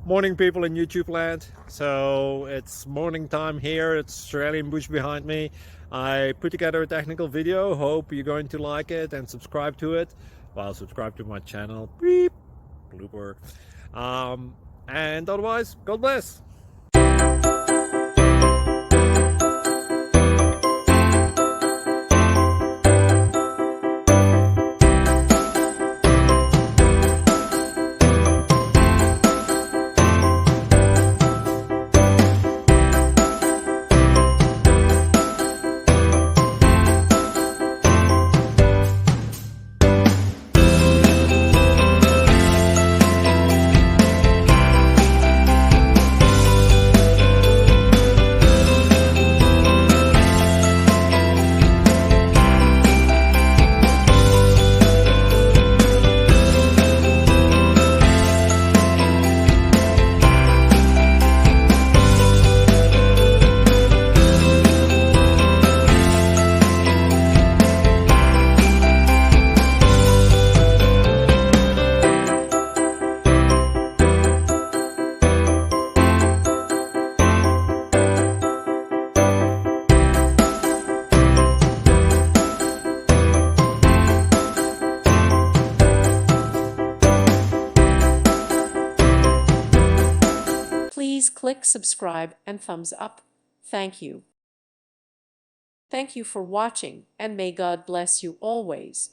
Morning, people in YouTube land. So it's morning time here. It's Australian bush behind me. I put together a technical video. Hope you're going to like it and subscribe to it. Well, subscribe to my channel. Beep. Blooper. And otherwise, God bless. Please click subscribe and thumbs up. Thank you. Thank you for watching, and may God bless you always.